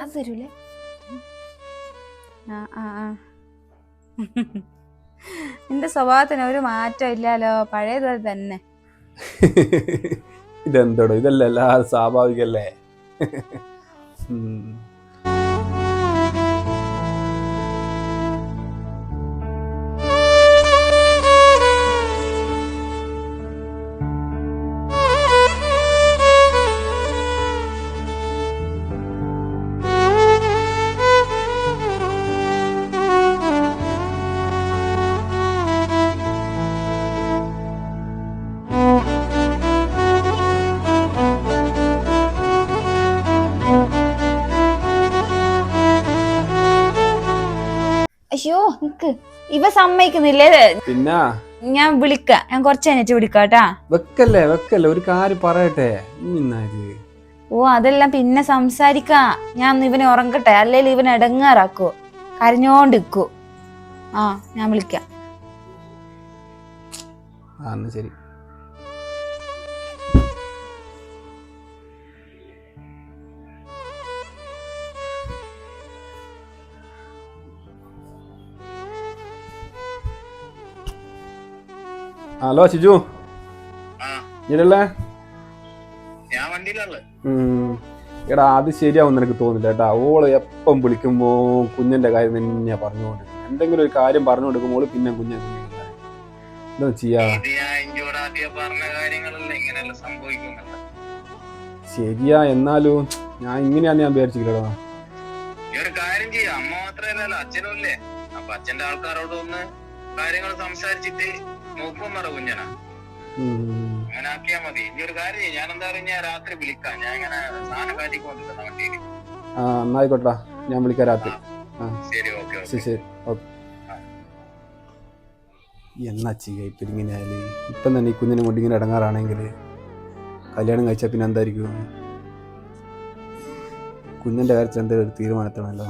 അത് തരൂലേ? നിന്റെ സ്വഭാവത്തിന് ഒരു മാറ്റം ഇല്ലല്ലോ, പഴയതുപോലെ തന്നെ. ഇതെന്തോടോ, ഇതല്ല സ്വാഭാവികല്ലേ. അയ്യോ നിക്ക്, ഇവ സമ്മതിക്കുന്നില്ലേ? പിന്നെ ഞാൻ വിളിക്കാം, ഞാൻ കുറച്ച് കഴിഞ്ഞിട്ട് വിളിക്കാട്ടാ. വെക്കല്ലേ ഒരു കാര്യം പറയട്ടെ. ഓ അതെല്ലാം പിന്നെ സംസാരിക്കാ. ഞാൻ ഇവനെ ഉറങ്ങട്ടെ, അല്ലെങ്കിൽ ഇവനെ ഇടങ്ങാറാക്കോ, കരഞ്ഞോണ്ടിരിക്കൂ. ഞാൻ വിളിക്കാം. ശരി. ഹലോ ഷിജു, എടാ അത് ശരിയാവും നിനക്ക് തോന്നില്ല കേട്ടാ. ഓള് എപ്പം വിളിക്കുമ്പോ കുഞ്ഞിന്റെ കാര്യം തന്നെയാ പറഞ്ഞുകൊണ്ട്, എന്തെങ്കിലും ഒരു കാര്യം പറഞ്ഞു കൊടുക്കുമ്പോൾ പിന്നെ കുഞ്ഞ എന്താ ചെയ്യാ? ശരിയാ, എന്നാലും ഞാൻ ഇങ്ങനെയാന്ന് ഞാൻ വിചാരിച്ചില്ലടാ. അമ്മ മാത്രല്ല അച്ഛനും ഇല്ലേ, അപ്പൊ അച്ഛന്റെ ആൾക്കാരോട് ഒന്ന് കാര്യങ്ങൾ സംസാരിച്ചിട്ട് നോക്കും പറ കുഞ്ഞനാ. അങ്ങനെ ആക്കിയാ മതി. ഇനി ഒരു കാര്യം ഞാൻ എന്താ പറയുക, രാത്രി വിളിക്കാം. ഞാൻ ഇങ്ങനെ സാധനം കാറ്റിക്കൊണ്ടിരിക്കുന്ന വണ്ടിയിൽ. എന്നായിക്കോട്ടാ, ഞാൻ വിളിക്കാം രാത്രി. ശരി, ഓക്കെ. ശരി, ഓക്കെ. എന്നാ ചെയ്യാ ഇപ്പൊ ഇങ്ങനെയാല്? ഇപ്പം തന്നെ ഈ കുഞ്ഞിനെ കൊണ്ട് ഇങ്ങനെ ഇടങ്ങാറാണെങ്കിൽ കല്യാണം കഴിച്ചാൽ പിന്നെ എന്തായിരിക്കും? കുഞ്ഞിന്റെ കാര്യത്തിൽ എന്തെങ്കിലും ഒരു തീരുമാനത്താണല്ലോ.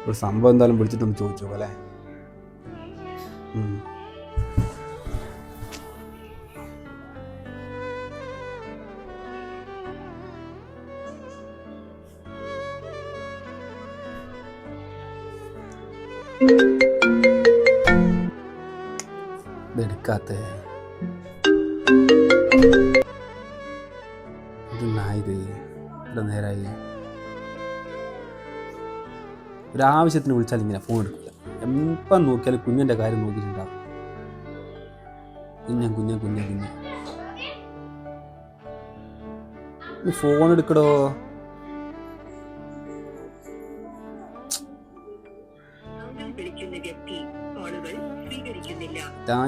ഒരു സംഭവം എന്തായാലും വിളിച്ചിട്ടൊന്ന് ചോദിച്ചോ അല്ലേ? ഇതെടുക്കാത്ത ഇത് ഇവിടെ നേരായി. ഒരാവശ്യത്തിന് വിളിച്ചാൽ ഇങ്ങനെ ഫോൺ എടുക്കില്ല. എപ്പം നോക്കിയാലും കുഞ്ഞിൻ്റെ കാര്യം നോക്കിയിട്ടുണ്ടാവും. കുഞ്ഞ ഫോൺ എടുക്കടോ.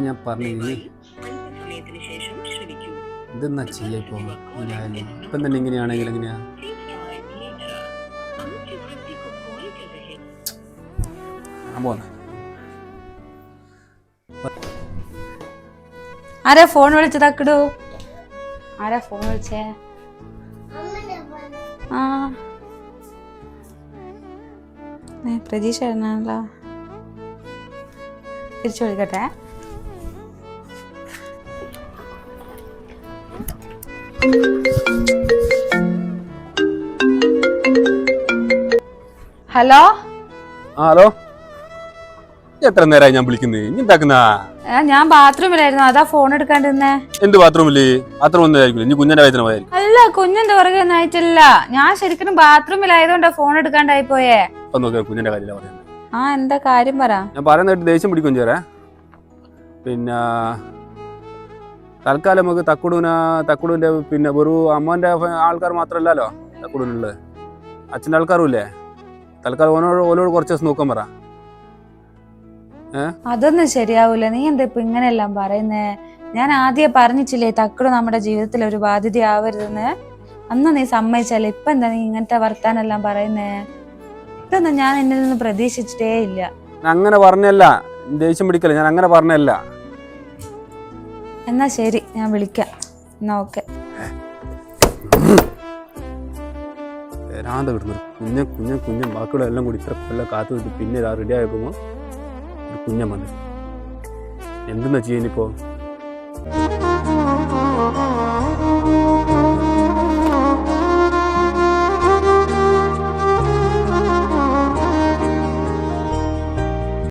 ഞാൻ പറഞ്ഞു ഇതെന്നാ ചെയ്യാ ഇപ്പൊ? ഇപ്പം തന്നെ ഇങ്ങനെയാണെങ്കിൽ എങ്ങനെയാ? ആരാ ഫോൺ വിളിച്ചതാക്കടോ? ആരാ ഫോൺ വിളിച്ചേ? പ്രതീക്ഷ ആണല്ലോ. തിരിച്ചു വിളിക്കട്ടെ. ഹലോ. ഹലോ, എത്ര നേരമായി ഞാൻ വിളിക്കുന്നത്? ഇനി എന്താക്കുന്ന? ഞാൻ ബാത്റൂമിലായിരുന്നു, അതാ ഫോൺ എടുക്കാണ്ടിരുന്നേ. എന്ത് ബാത്റൂമില്? ബാത്റൂം ഒന്നും ഇനി കുഞ്ഞിന്റെ വേദന പോയായിരിക്കും. അല്ല, കുഞ്ഞിന്റെ പുറകെ ഒന്നും ആയിട്ടില്ല. ഞാൻ ശരിക്കും ബാത്റൂമിലായതുകൊണ്ടാ ഫോൺ എടുക്കാണ്ടായി പോയേ. കുഞ്ഞിന്റെ കാര്യമില്ല പറയുന്നത്. എന്താ കാര്യം പറ. ഞാൻ പറയുന്നതായിട്ട് ദേഷ്യം പിടിക്കും ചേരാ. പിന്നെ തൽക്കാലം നമുക്ക് തക്കുടുവിന്റെ പിന്നെ വെറും അമ്മന്റെ ആൾക്കാർ മാത്രമല്ലല്ലോ തക്കുടുവിനുള്ളത്, അച്ഛൻ്റെ ആൾക്കാരും ഇല്ലേ. തൽക്കാലം ഓനോട് കുറച്ച് ദിവസം നോക്കാൻ പറ. അതൊന്നും ശരിയാവൂല. നീ എന്താ ഇപ്പൊ ഇങ്ങനെയെല്ലാം പറയുന്നേ? ഞാൻ ആദ്യം പറഞ്ഞിട്ടില്ലേ തക്കുടു നമ്മുടെ ജീവിതത്തിൽ ഒരു ബാധ്യതയാവരുതെന്ന്? അന്ന് നീ സമ്മതിച്ചല്ലേ, ഇപ്പൊ എന്താ നീ ഇങ്ങനത്തെ വർത്താനെല്ലാം പറയുന്നേ? ഇതൊന്നും ഞാൻ എന്നിൽ നിന്ന് പ്രതീക്ഷിച്ചിട്ടേ ഇല്ല. അങ്ങനെ പറഞ്ഞല്ല, ദേഷ്യം പിടിക്കല്ല, ഞാൻ അങ്ങനെ പറഞ്ഞല്ല. എന്നാ ശരി, ഞാൻ വിളിക്കാം. എന്നാ ഓക്കെ. കുഞ്ഞൻ ബാക്കിയുള്ള എല്ലാം കൂടി ഇത്ര കൊല്ലം കാത്തു നിന്നിട്ട് പിന്നെ റെഡി ആയപ്പോ കുഞ്ഞൻ വന്നു. എന്തെന്നാ ചെയ്യുന്നിപ്പോ?